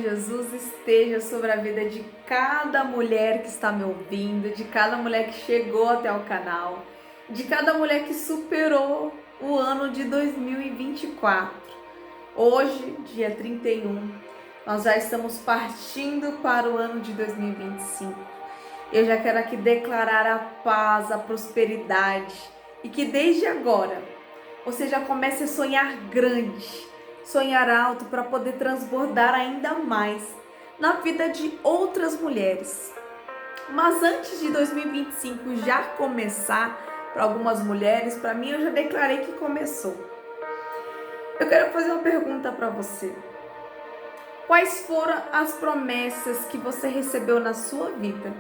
Jesus esteja sobre a vida de cada mulher que está me ouvindo, de cada mulher que chegou até o canal, de cada mulher que superou o ano de 2024. Hoje, dia 31, nós já estamos partindo para o ano de 2025. Eu já quero aqui declarar a paz, a prosperidade e que desde agora você já comece a sonhar grande, sonhar alto para poder transbordar ainda mais na vida de outras mulheres. Mas antes de 2025 já começar para algumas mulheres, para mim eu já declarei que começou. Eu quero fazer uma pergunta para você. Quais foram as promessas que você recebeu na sua vida?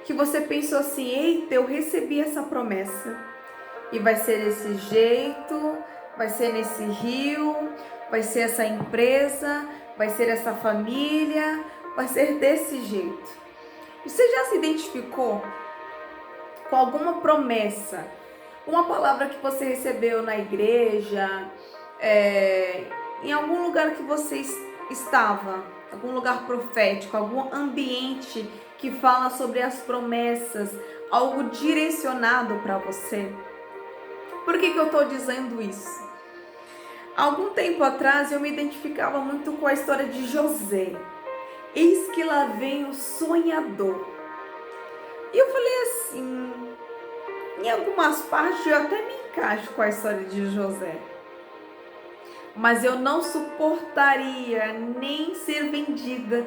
Que você pensou assim, eita, eu recebi essa promessa e vai ser desse jeito, vai ser nesse rio, vai ser essa empresa, vai ser essa família, vai ser desse jeito. Você já se identificou com alguma promessa, uma palavra que você recebeu na igreja, em algum lugar que você estava, algum lugar profético, algum ambiente que fala sobre as promessas, algo direcionado para você? Por que eu estou dizendo isso? Há algum tempo atrás eu me identificava muito com a história de José. Eis que lá vem o sonhador. E eu falei assim, em algumas partes eu até me encaixo com a história de José. Mas eu não suportaria nem ser vendida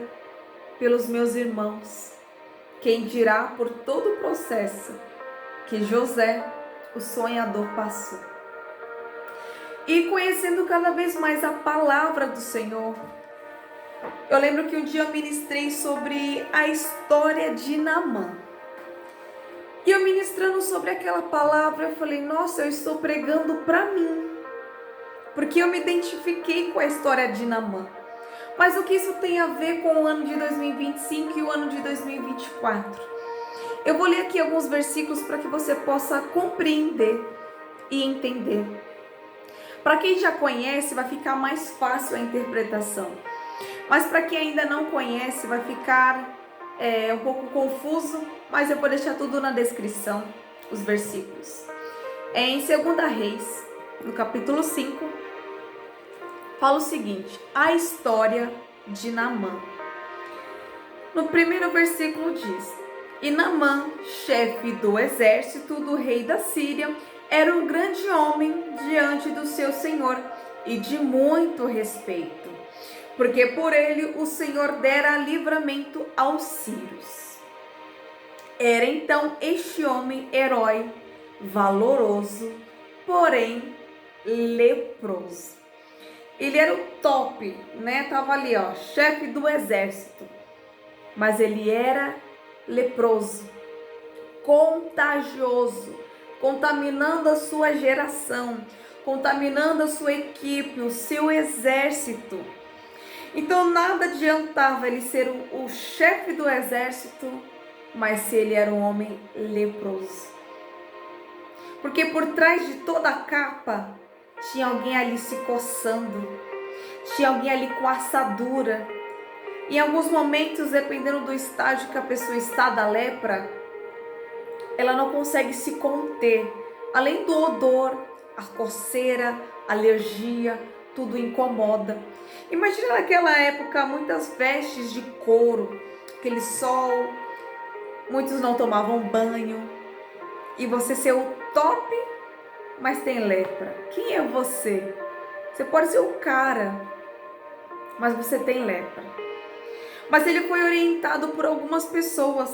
pelos meus irmãos. Quem dirá por todo o processo que José, o sonhador, passou. E conhecendo cada vez mais a palavra do Senhor, eu lembro que um dia eu ministrei sobre a história de Naamã. E eu ministrando sobre aquela palavra, eu falei, nossa, eu estou pregando para mim. Porque eu me identifiquei com a história de Naamã. Mas o que isso tem a ver com o ano de 2025 e o ano de 2024? Eu vou ler aqui alguns versículos para que você possa compreender e entender. Para quem já conhece, vai ficar mais fácil a interpretação. Mas para quem ainda não conhece, vai ficar um pouco confuso, mas eu vou deixar tudo na descrição, os versículos. Em 2 Reis, no capítulo 5, fala o seguinte, a história de Naamã. No primeiro versículo diz, e Naamã, chefe do exército do rei da Síria, era um grande homem diante do seu senhor e de muito respeito, porque por ele o Senhor dera livramento aos sírios. Era então este homem herói, valoroso, porém leproso. Ele era o top, né? Tava ali, ó, chefe do exército, mas ele era leproso, contagioso, contaminando a sua geração, contaminando a sua equipe, o seu exército. Então nada adiantava ele ser o chefe do exército, mas se ele era um homem leproso. Porque por trás de toda a capa tinha alguém ali se coçando, tinha alguém ali com assadura. Em alguns momentos, dependendo do estágio que a pessoa está da lepra, ela não consegue se conter. Além do odor, a coceira, a alergia, tudo incomoda. Imagina naquela época muitas vestes de couro, aquele sol, muitos não tomavam banho. E você ser o top, mas tem lepra. Quem é você? Você pode ser o cara, mas você tem lepra. Mas ele foi orientado por algumas pessoas,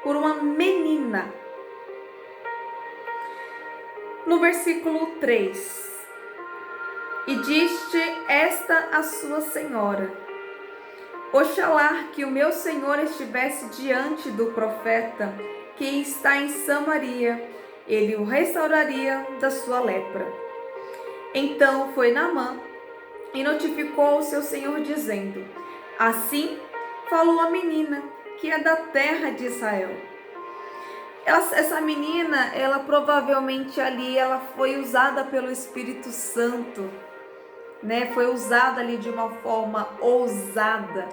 por uma menina. No versículo 3, e disse esta a sua senhora, oxalá que o meu senhor estivesse diante do profeta que está em Samaria, ele o restauraria da sua lepra. Então foi Naamã e notificou ao seu senhor dizendo, assim falou a menina que é da terra de Israel. Essa menina, ela provavelmente ali, ela foi usada pelo Espírito Santo né? Foi usada ali de uma forma ousada,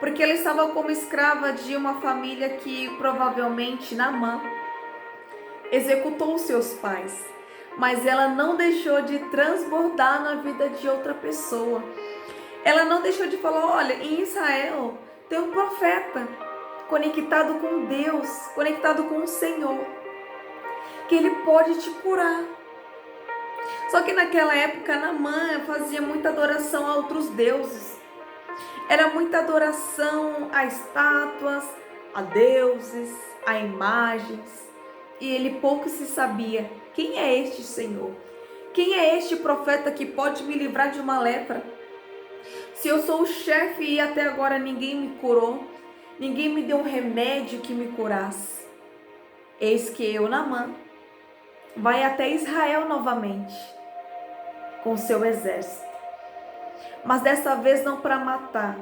porque ela estava como escrava de uma família que provavelmente Naamã executou seus pais, mas ela não deixou de transbordar na vida de outra pessoa. Ela não deixou de falar: olha, em Israel tem um profeta conectado com Deus, conectado com o Senhor, que ele pode te curar. Só que naquela época Naamã fazia muita adoração a outros deuses. Era muita adoração a estátuas, a deuses, a imagens. E ele pouco se sabia: quem é este Senhor? Quem é este profeta que pode me livrar de uma lepra? Se eu sou o chefe e até agora ninguém me curou, ninguém me deu um remédio que me curasse. Eis que eu, Naamã, vai até Israel novamente com seu exército. Mas dessa vez não para matar.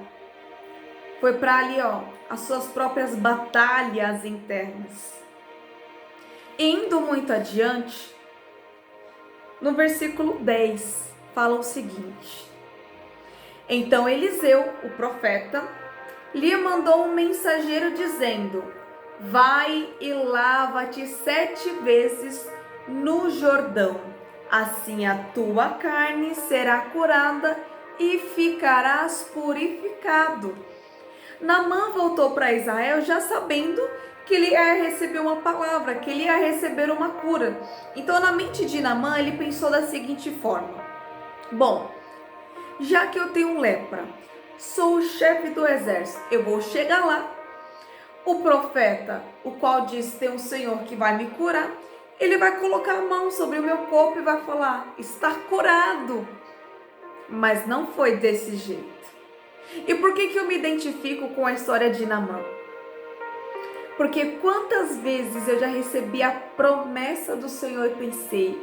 Foi para ali, as suas próprias batalhas internas. Indo muito adiante, no versículo 10, fala o seguinte: então Eliseu, o profeta, lhe mandou um mensageiro dizendo: vai e lava-te 7 vezes no Jordão, assim a tua carne será curada e ficarás purificado. Naamã voltou para Israel já sabendo que ele ia receber uma palavra, que ele ia receber uma cura. Então, na mente de Naamã, ele pensou da seguinte forma: bom, já que eu tenho lepra, sou o chefe do exército, eu vou chegar lá. O profeta, o qual diz tem um Senhor que vai me curar, ele vai colocar a mão sobre o meu corpo e vai falar: está curado. Mas não foi desse jeito. E por que eu me identifico com a história de Naamã? Porque quantas vezes eu já recebi a promessa do Senhor e pensei: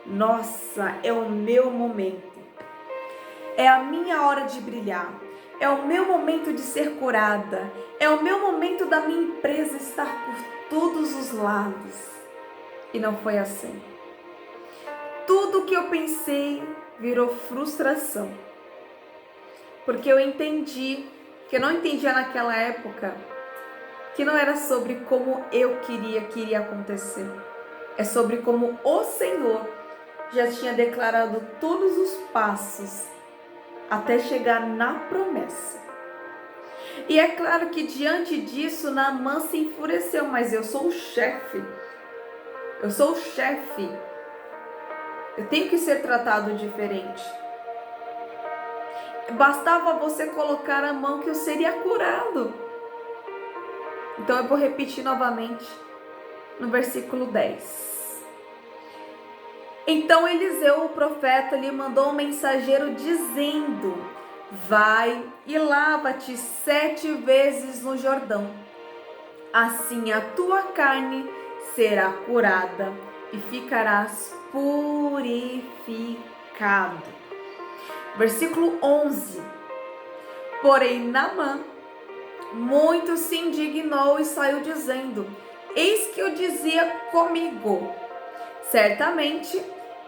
nossa, é o meu momento, é a minha hora de brilhar, é o meu momento de ser curada, é o meu momento da minha empresa estar por todos os lados. E não foi assim. Tudo que eu pensei virou frustração. Porque eu entendi, que eu não entendia naquela época, que não era sobre como eu queria que iria acontecer. É sobre como o Senhor já tinha declarado todos os passos até chegar na promessa. E é claro que diante disso, Naamã se enfureceu, mas eu sou o chefe. Eu sou o chefe. Eu tenho que ser tratado diferente. Bastava você colocar a mão que eu seria curado. Então eu vou repetir novamente no versículo 10. Então Eliseu, o profeta, lhe mandou um mensageiro dizendo: vai e lava-te 7 vezes no Jordão. Assim a tua carne será curada e ficarás purificado. Versículo 11. Porém Naamã muito se indignou e saiu dizendo: eis que eu dizia comigo, certamente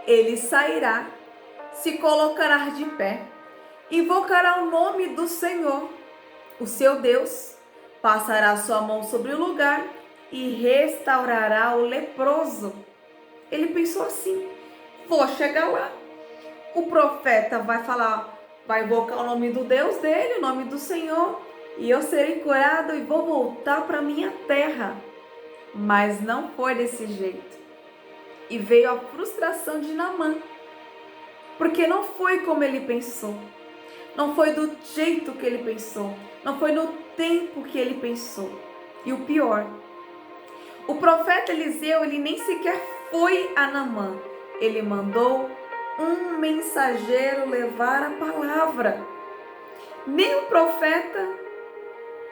ele sairá, se colocará de pé, invocará o nome do Senhor, o seu Deus, passará sua mão sobre o lugar e restaurará o leproso. Ele pensou assim: vou chegar lá, o profeta vai falar, vai invocar o nome do Deus dele, o nome do Senhor, e eu serei curado e vou voltar para minha terra. Mas não foi desse jeito. E veio a frustração de Naamã, porque não foi como ele pensou, não foi do jeito que ele pensou, não foi no tempo que ele pensou. E o pior, o profeta Eliseu, ele nem sequer foi a Naamã, ele mandou um mensageiro levar a palavra. Nem o profeta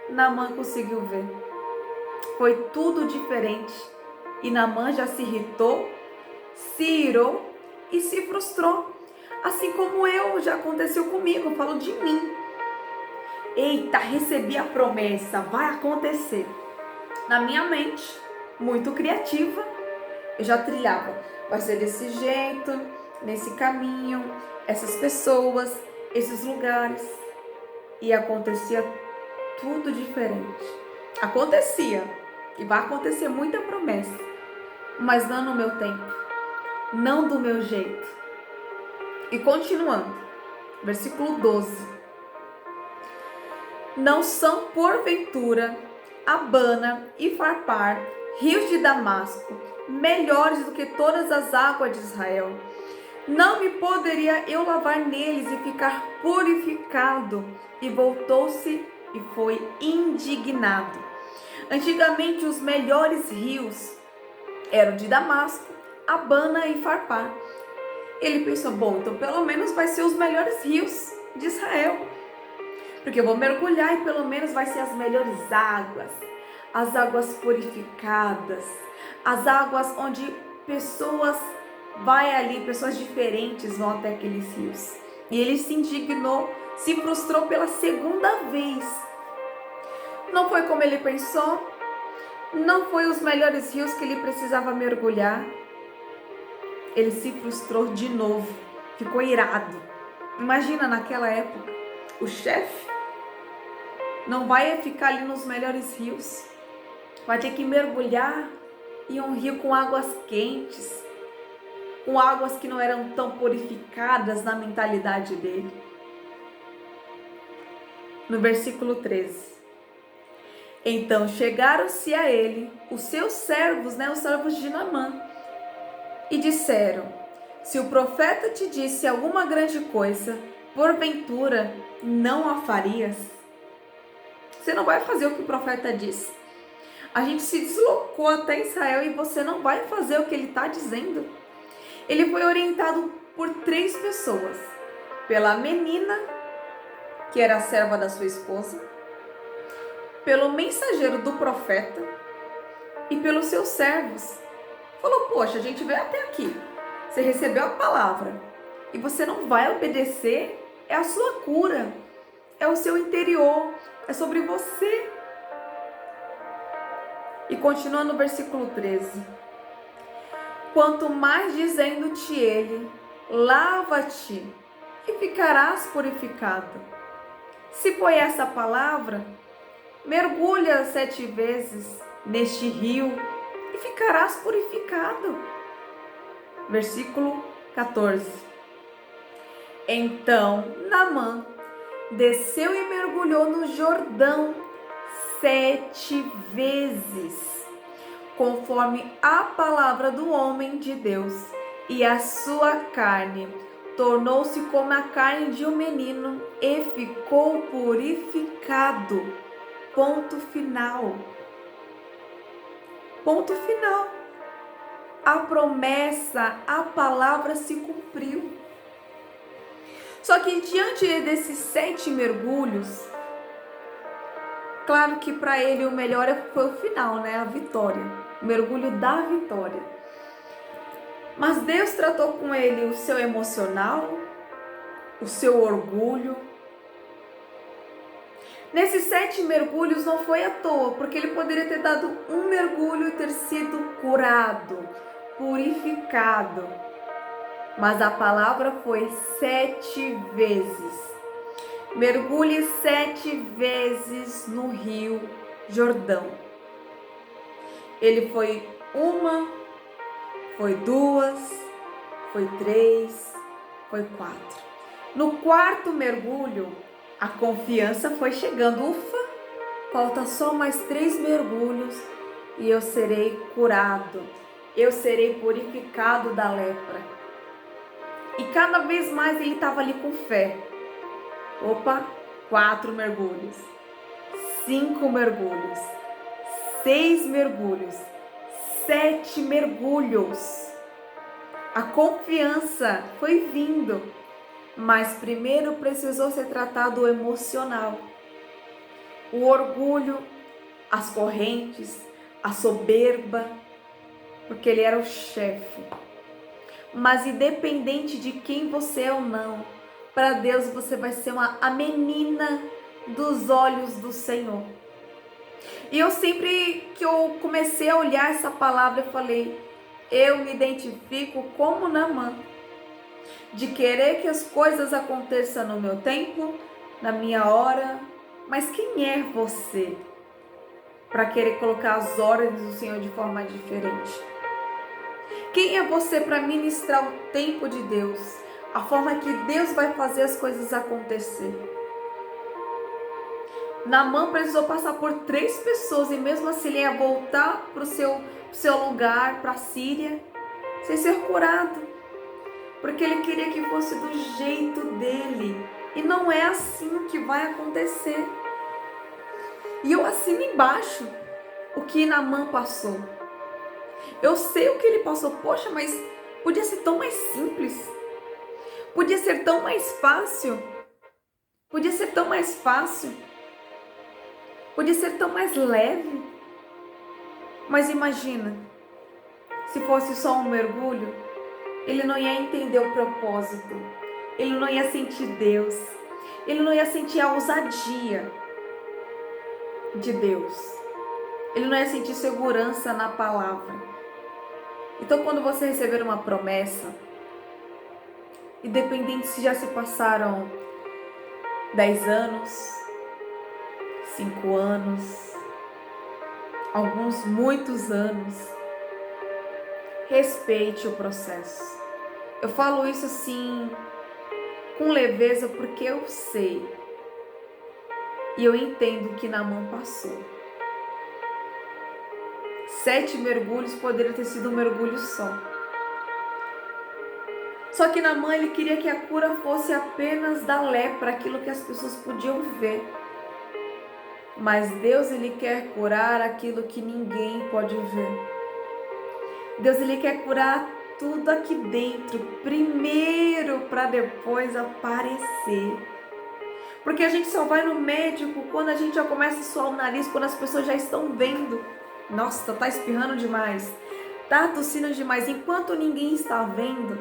Naamã conseguiu ver. Foi tudo diferente. E Naamã já se irritou, se irou e se frustrou. Assim como já aconteceu comigo, eu falo de mim. Eita, recebi a promessa, vai acontecer. Na minha mente, muito criativa, eu já trilhava. Vai ser desse jeito, nesse caminho, essas pessoas, esses lugares, e acontecia tudo diferente. Acontecia, e vai acontecer muita promessa, mas não no meu tempo, não do meu jeito. E continuando, versículo 12. Não são porventura Abana e Farpar, rios de Damasco, melhores do que todas as águas de Israel? Não me poderia eu lavar neles e ficar purificado? E voltou-se e foi indignado. Antigamente os melhores rios eram de Damasco, Abana e Farpar. Ele pensou, bom, então pelo menos vai ser os melhores rios de Israel, porque eu vou mergulhar e pelo menos vai ser as melhores águas, as águas purificadas, as águas onde pessoas pessoas diferentes vão até aqueles rios. E ele se indignou, se frustrou pela segunda vez. Não foi como ele pensou, não foi os melhores rios que ele precisava mergulhar. Ele se frustrou de novo, ficou irado. Imagina naquela época, o chefe não vai ficar ali nos melhores rios, vai ter que mergulhar em um rio com águas quentes, com águas que não eram tão purificadas na mentalidade dele. No versículo 13. Então chegaram-se a ele os seus servos, os servos de Naamã, e disseram: se o profeta te disse alguma grande coisa, porventura não a farias? Você não vai fazer o que o profeta disse. A gente se deslocou até Israel e você não vai fazer o que ele está dizendo. Ele foi orientado por 3 pessoas. Pela menina, que era a serva da sua esposa, pelo mensageiro do profeta e pelos seus servos. Falou, poxa, a gente veio até aqui. Você recebeu a palavra e você não vai obedecer, é a sua cura, é o seu interior, é sobre você. E continua no versículo 13. Quanto mais dizendo-te ele, lava-te e ficarás purificado. Se foi essa a palavra, mergulha 7 vezes neste rio e ficarás purificado. Versículo 14. Então Naamã desceu e mergulhou no Jordão 7 vezes, conforme a palavra do homem de Deus, e a sua carne tornou-se como a carne de um menino e ficou purificado. Ponto final. Ponto final. A promessa, a palavra se cumpriu. Só que diante desses 7 mergulhos, claro que para ele o melhor foi o final, a vitória, o mergulho da vitória. Mas Deus tratou com ele o seu emocional, o seu orgulho. Nesses 7 mergulhos não foi à toa, porque ele poderia ter dado um mergulho e ter sido curado, purificado. Mas a palavra foi 7 vezes. Mergulhe 7 vezes no Rio Jordão. Ele foi 1, foi 2, foi 3, foi 4. No 4º mergulho, a confiança foi chegando. Ufa, falta só mais 3 mergulhos e eu serei curado. Eu serei purificado da lepra. E cada vez mais ele estava ali com fé. Opa, 4 mergulhos, 5 mergulhos, 6 mergulhos, 7 mergulhos. A confiança foi vindo, mas primeiro precisou ser tratado o emocional. O orgulho, as correntes, a soberba, porque ele era o chefe. Mas independente de quem você é ou não, para Deus você vai ser a menina dos olhos do Senhor. E eu sempre que eu comecei a olhar essa palavra, eu falei, eu me identifico como Naamã. de querer que as coisas aconteçam no meu tempo, na minha hora. Mas quem é você para querer colocar as ordens do Senhor de forma diferente? Quem é você para ministrar o tempo de Deus, a forma que Deus vai fazer as coisas acontecer? Naamã precisou passar por 3 pessoas e mesmo assim ele ia voltar para o seu lugar, para a Síria, sem ser curado, porque ele queria que fosse do jeito dele, e não é assim que vai acontecer. E eu assino embaixo o que Naamã passou. Eu sei o que ele passou. Poxa, mas podia ser tão mais simples. Podia ser tão mais fácil. Podia ser tão mais fácil. Podia ser tão mais leve. Mas imagina, se fosse só um mergulho, ele não ia entender o propósito. Ele não ia sentir Deus. Ele não ia sentir a ousadia de Deus. Ele não ia sentir segurança na palavra. Então, quando você receber uma promessa, independente se já se passaram 10 anos, 5 anos, alguns muitos anos, respeite o processo. Eu falo isso assim com leveza porque eu sei e eu entendo que Naamã passou. 7 mergulhos poderia ter sido um mergulho só. Só que Naamã, ele queria que a cura fosse apenas da lepra, aquilo que as pessoas podiam ver. Mas Deus, ele quer curar aquilo que ninguém pode ver. Deus, ele quer curar tudo aqui dentro, primeiro para depois aparecer. Porque a gente só vai no médico quando a gente já começa a suar o nariz, quando as pessoas já estão vendo. Nossa, tá espirrando demais, tá tossindo demais. Enquanto ninguém está vendo,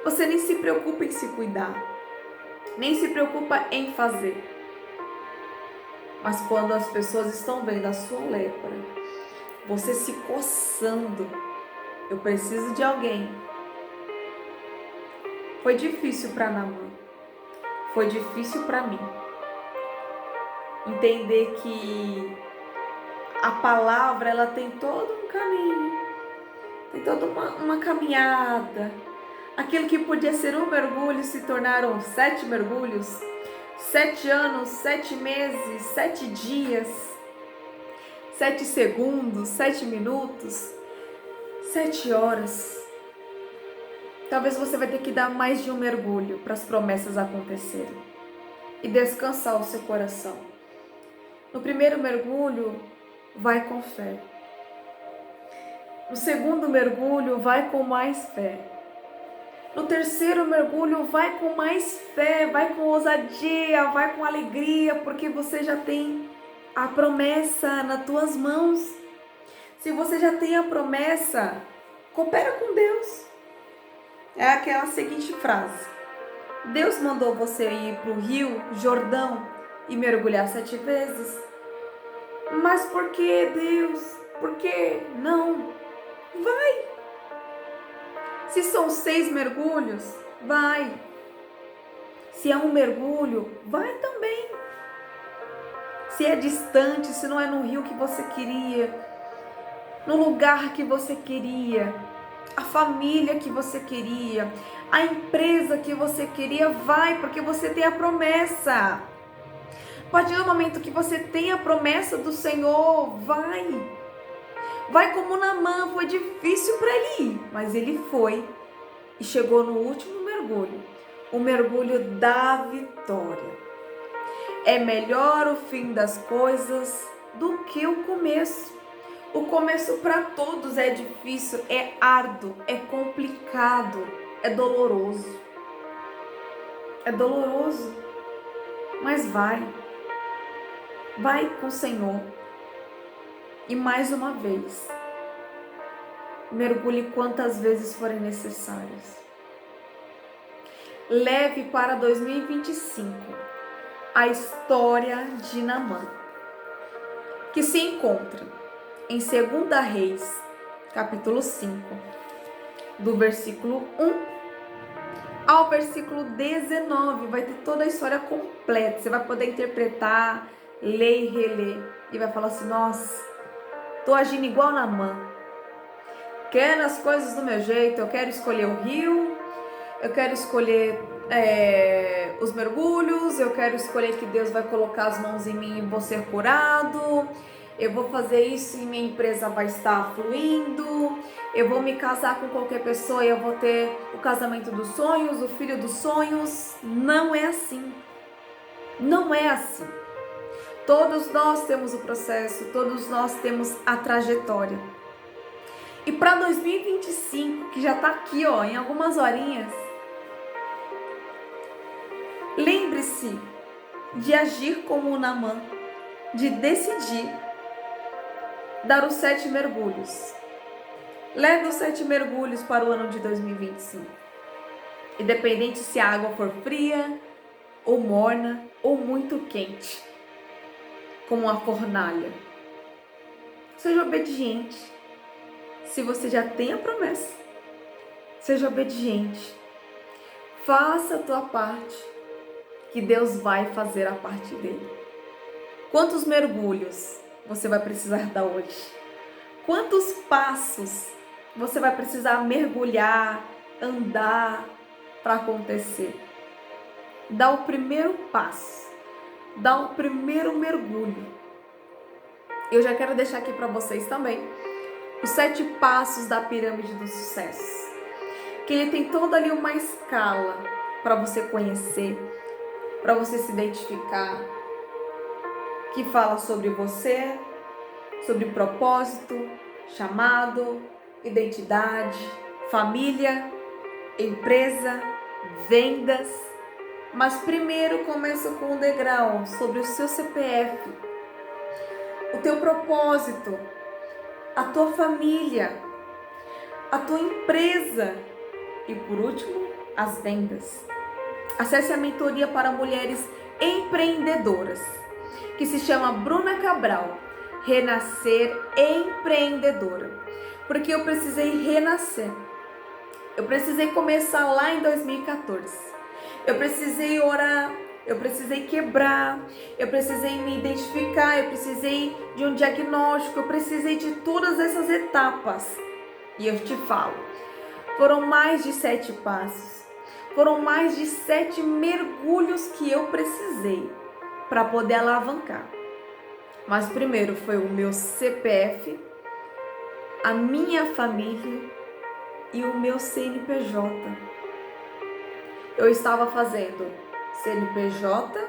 você nem se preocupa em se cuidar, nem se preocupa em fazer. Mas quando as pessoas estão vendo a sua lepra, você se coçando, eu preciso de alguém. Foi difícil para Naamã, foi difícil para mim entender que a palavra, ela tem todo um caminho, tem toda uma caminhada. Aquilo que podia ser um mergulho se tornaram 7 mergulhos, 7 anos, 7 meses, 7 dias, 7 segundos, 7 minutos, 7 horas. Talvez você vai ter que dar mais de um mergulho para as promessas acontecerem e descansar o seu coração. No primeiro mergulho, vai com fé. No segundo mergulho, vai com mais fé. No terceiro mergulho, vai com mais fé, vai com ousadia, vai com alegria, porque você já tem a promessa nas tuas mãos. Se você já tem a promessa, coopera com Deus. É aquela seguinte frase: Deus mandou você ir para o Rio Jordão e mergulhar 7 vezes. Mas por que, Deus? Por que não? Vai! Se são 6 mergulhos, vai. Se é um mergulho, vai também. Se é distante, se não é no rio que você queria, no lugar que você queria, a família que você queria, a empresa que você queria, vai, porque você tem a promessa. A partir do momento que você tem a promessa do Senhor, vai. Vai como Naamã, foi difícil para ele ir, mas ele foi e chegou no último mergulho, o mergulho da vitória. É melhor o fim das coisas do que o começo. O começo para todos é difícil, é árduo, é complicado, é doloroso. É doloroso, mas vai. Vai com o Senhor. E mais uma vez, mergulhe quantas vezes forem necessárias. Leve para 2025 a história de Naamã, que se encontra em 2 Reis, capítulo 5, do versículo 1 ao versículo 19, vai ter toda a história completa. Você vai poder interpretar, ler e reler. E vai falar assim: nossa, tô agindo igual Naamã. Quero as coisas do meu jeito, eu quero escolher o rio, eu quero escolher os mergulhos, eu quero escolher que Deus vai colocar as mãos em mim e vou ser curado, eu vou fazer isso e minha empresa vai estar fluindo, eu vou me casar com qualquer pessoa e eu vou ter o casamento dos sonhos, o filho dos sonhos. Não é assim. Não é assim. Todos nós temos o processo, todos nós temos a trajetória. E para 2025, que já está aqui, ó, em algumas horinhas, lembre-se de agir como o Naamã, de decidir dar os 7 mergulhos. Leve os 7 mergulhos para o ano de 2025. Independente se a água for fria, ou morna, ou muito quente, como uma fornalha. Seja obediente. Se você já tem a promessa, seja obediente. Faça a tua parte, que Deus vai fazer a parte dele. Quantos mergulhos você vai precisar dar hoje? Quantos passos você vai precisar mergulhar, andar para acontecer? Dá o primeiro passo, dá o primeiro mergulho. Eu já quero deixar aqui para vocês também os 7 passos da pirâmide do sucesso, que ele tem toda ali uma escala para você conhecer, para você se identificar, que fala sobre você, sobre propósito, chamado, identidade, família, empresa, vendas. Mas primeiro começa com um degrau sobre o seu CPF, o teu propósito, a tua família, a tua empresa e por último, as vendas. Acesse a mentoria para mulheres empreendedoras, que se chama Bruna Cabral, Renascer Empreendedora, porque eu precisei renascer. Eu precisei começar lá em 2014. Eu precisei orar, eu precisei quebrar, eu precisei me identificar, eu precisei de um diagnóstico, eu precisei de todas essas etapas. E eu te falo, foram mais de 7 passos, foram mais de 7 mergulhos que eu precisei para poder alavancar. Mas primeiro foi o meu CPF, a minha família e o meu CNPJ. Eu estava fazendo CNPJ,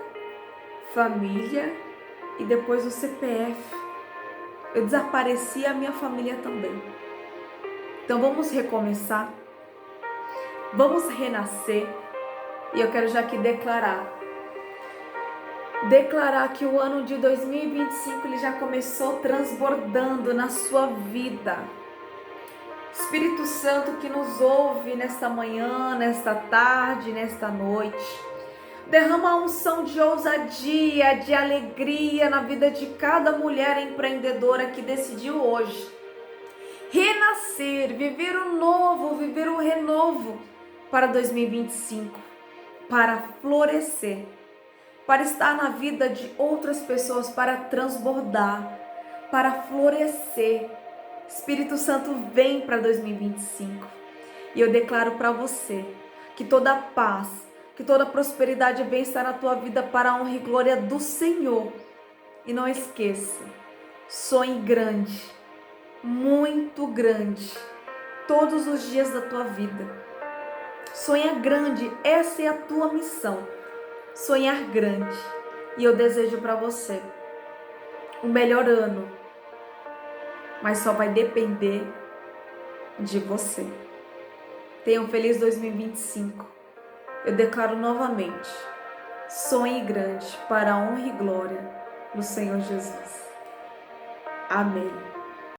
família e depois o CPF. Eu desapareci a minha família também. Então vamos recomeçar, vamos renascer. E eu quero já aqui declarar que o ano de 2025 ele já começou transbordando na sua vida. Espírito Santo que nos ouve nesta manhã, nesta tarde, nesta noite, derrama a unção de ousadia, de alegria na vida de cada mulher empreendedora que decidiu hoje renascer, viver o novo, viver o renovo para 2025, para florescer, para estar na vida de outras pessoas, para transbordar, para florescer. Espírito Santo vem para 2025 e eu declaro para você que toda paz, que toda prosperidade venha estar na tua vida para a honra e glória do Senhor. E não esqueça, sonhe grande, muito grande, todos os dias da tua vida. Sonha grande, essa é a tua missão, sonhar grande. E eu desejo para você o melhor ano, mas só vai depender de você. Tenha um feliz 2025. Eu declaro novamente, sonhe grande para a honra e glória do Senhor Jesus. Amém.